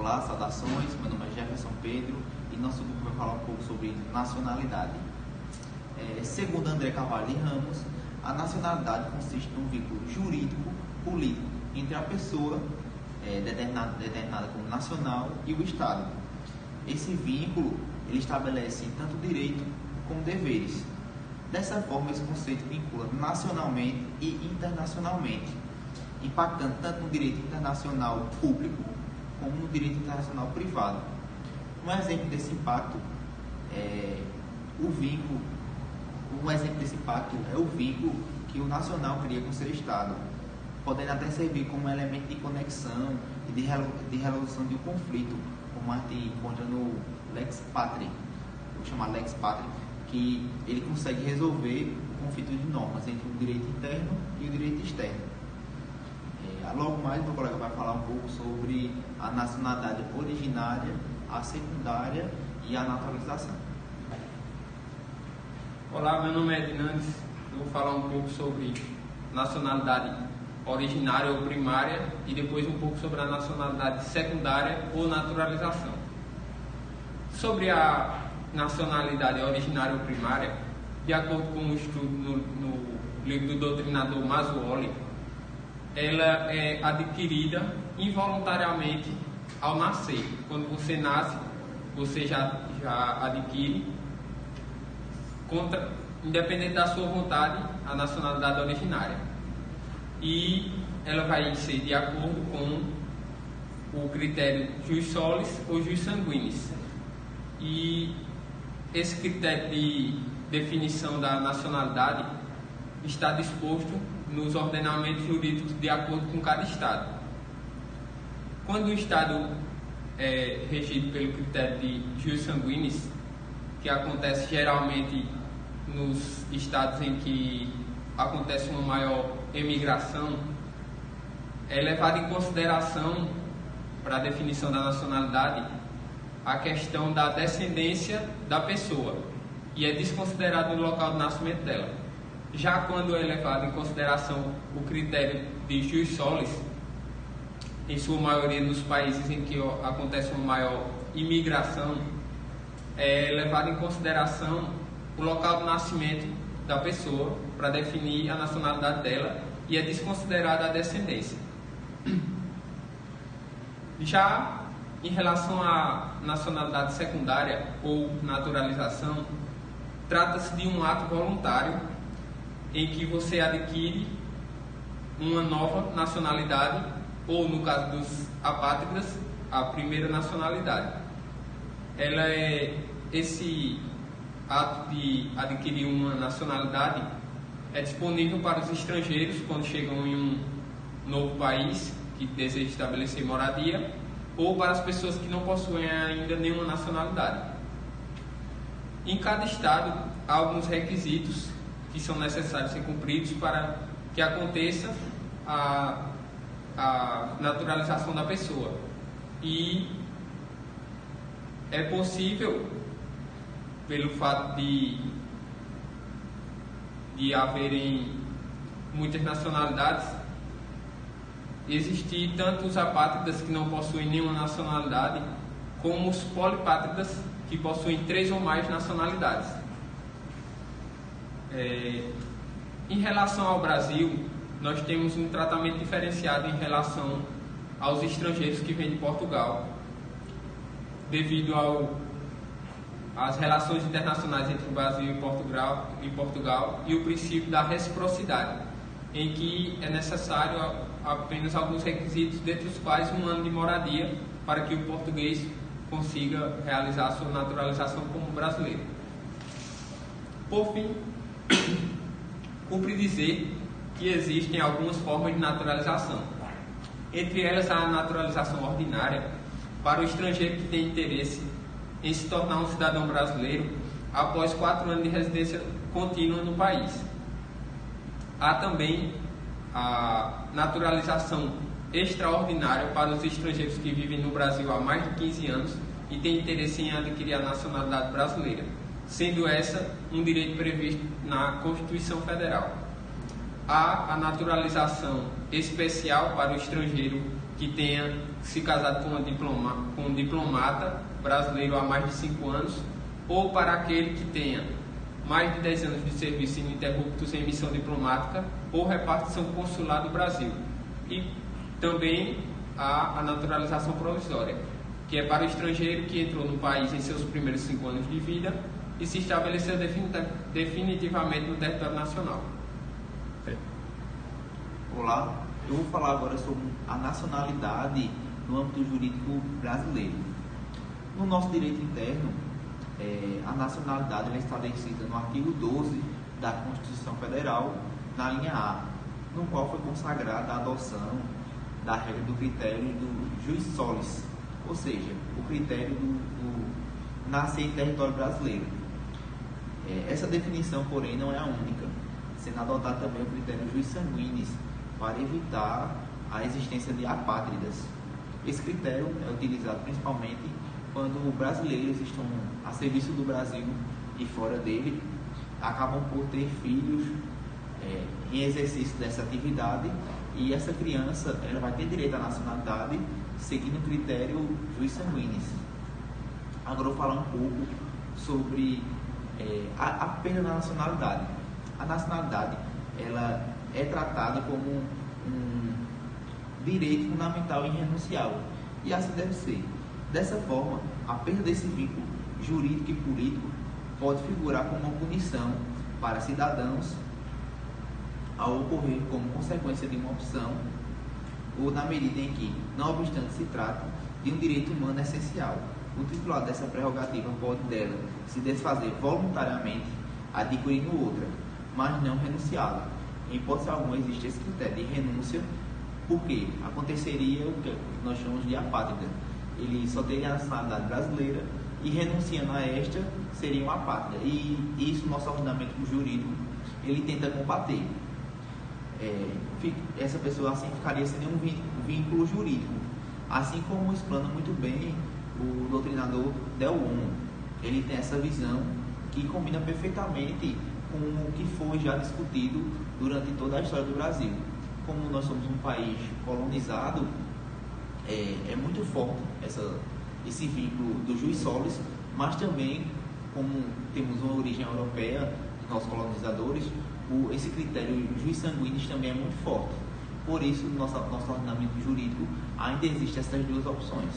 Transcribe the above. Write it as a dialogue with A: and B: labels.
A: Olá, saudações, meu nome é Jefferson Pedro e nosso grupo vai falar um pouco sobre nacionalidade. Segundo André Carvalho de Ramos, a nacionalidade consiste num vínculo jurídico, político entre a pessoa determinada como nacional e o Estado. Esse vínculo ele estabelece tanto direito como deveres. Dessa forma, esse conceito vincula nacionalmente e internacionalmente, impactando tanto no direito internacional público como no direito internacional privado. Um exemplo desse impacto é o vínculo que o nacional cria com o seu Estado, podendo até servir como elemento de conexão e de resolução de um conflito, como a gente encontra no Lex Patria, vou chamar Lex Patria, que ele consegue resolver o conflito de normas entre o direito interno e o direito externo. Logo mais, meu colega vai falar um pouco sobre a nacionalidade originária, a secundária e a naturalização.
B: Olá, meu nome é Ednandes. Eu vou falar um pouco sobre nacionalidade originária ou primária e depois um pouco sobre a nacionalidade secundária ou naturalização. Sobre a nacionalidade originária ou primária, de acordo com o estudo no livro do doutrinador Mazzuoli, ela é adquirida involuntariamente ao nascer. Quando você nasce, você já adquire, independente da sua vontade, a nacionalidade originária. E ela vai ser de acordo com o critério jus solis ou jus sanguinis. E esse critério de definição da nacionalidade está disposto nos ordenamentos jurídicos de acordo com cada Estado. Quando o Estado é regido pelo critério de jus sanguinis, que acontece geralmente nos estados em que acontece uma maior imigração, é levado em consideração para a definição da nacionalidade a questão da descendência da pessoa e é desconsiderado no local de nascimento dela. Já quando é levado em consideração o critério de jus solis, em sua maioria nos países em que acontece uma maior imigração, é levado em consideração o local de nascimento da pessoa para definir a nacionalidade dela e é desconsiderada a descendência. Já em relação à nacionalidade secundária ou naturalização, trata-se de um ato voluntário em que você adquire uma nova nacionalidade ou, no caso dos apátridas, a primeira nacionalidade. Esse ato de adquirir uma nacionalidade é disponível para os estrangeiros quando chegam em um novo país que deseja estabelecer moradia ou para as pessoas que não possuem ainda nenhuma nacionalidade. Em cada estado há alguns requisitos que são necessários ser cumpridos para que aconteça a naturalização da pessoa. E é possível, pelo fato de haverem muitas nacionalidades, existir tanto os apátridas que não possuem nenhuma nacionalidade, como os polipátridas que possuem 3 ou mais nacionalidades. Em relação ao Brasil, nós temos um tratamento diferenciado em relação aos estrangeiros que vêm de Portugal, devido às relações internacionais entre o Brasil e Portugal e o princípio da reciprocidade, em que é necessário apenas alguns requisitos, dentre os quais 1 ano de moradia, para que o português consiga realizar a sua naturalização como brasileiro. Por fim, cumpre dizer que existem algumas formas de naturalização. Entre elas, a naturalização ordinária, para o estrangeiro que tem interesse em se tornar um cidadão brasileiro após 4 anos de residência contínua no país. Há também a naturalização extraordinária para os estrangeiros que vivem no Brasil há mais de 15 anos e têm interesse em adquirir a nacionalidade brasileira, sendo essa um direito previsto na Constituição Federal. Há a naturalização especial para o estrangeiro que tenha se casado com um diplomata brasileiro há mais de 5 anos, ou para aquele que tenha mais de 10 anos de serviço ininterruptos em missão diplomática ou repartição consular do Brasil. E também a naturalização provisória, que é para o estrangeiro que entrou no país em seus primeiros 5 anos de vida e se estabeleceu definitivamente no território nacional.
A: Olá, eu vou falar agora sobre a nacionalidade no âmbito jurídico brasileiro. No nosso direito interno, a nacionalidade é estabelecida no artigo 12 da Constituição Federal, na linha A, no qual foi consagrada a adoção da regra do critério do jus solis, ou seja, o critério do nascer em território brasileiro. Essa definição, porém, não é a única, sendo adotado também o critério jus sanguinis, para evitar a existência de apátridas. Esse critério é utilizado principalmente quando brasileiros estão a serviço do Brasil e fora dele, acabam por ter filhos em exercício dessa atividade, e essa criança ela vai ter direito à nacionalidade seguindo o critério jus sanguinis. Agora eu vou falar um pouco sobre a perda da nacionalidade. A nacionalidade ela é tratada como um direito fundamental e irrenunciável, e assim deve ser. Dessa forma, a perda desse vínculo jurídico e político pode figurar como uma punição para cidadãos ao ocorrer como consequência de uma opção ou na medida em que, não obstante se trata de um direito humano essencial. O titular dessa prerrogativa pode dela se desfazer voluntariamente, adquirindo outra, mas não renunciá-la. Em hipótese alguma existe esse critério de renúncia, porque aconteceria o que nós chamamos de apátrida. Ele só teria a nacionalidade brasileira e, renunciando a esta, seria uma apátrida. E isso, nosso ordenamento jurídico, ele tenta combater. Essa pessoa assim ficaria sem nenhum vínculo jurídico, assim como explana muito bem o doutrinador Del Olmo. Ele tem essa visão que combina perfeitamente com o que foi já discutido durante toda a história do Brasil. Como nós somos um país colonizado, é muito forte esse vínculo do jus solis, mas também, como temos uma origem europeia dos nossos colonizadores, esse critério jus sanguinis também é muito forte. Por isso, no nosso ordenamento jurídico ainda existem essas duas opções.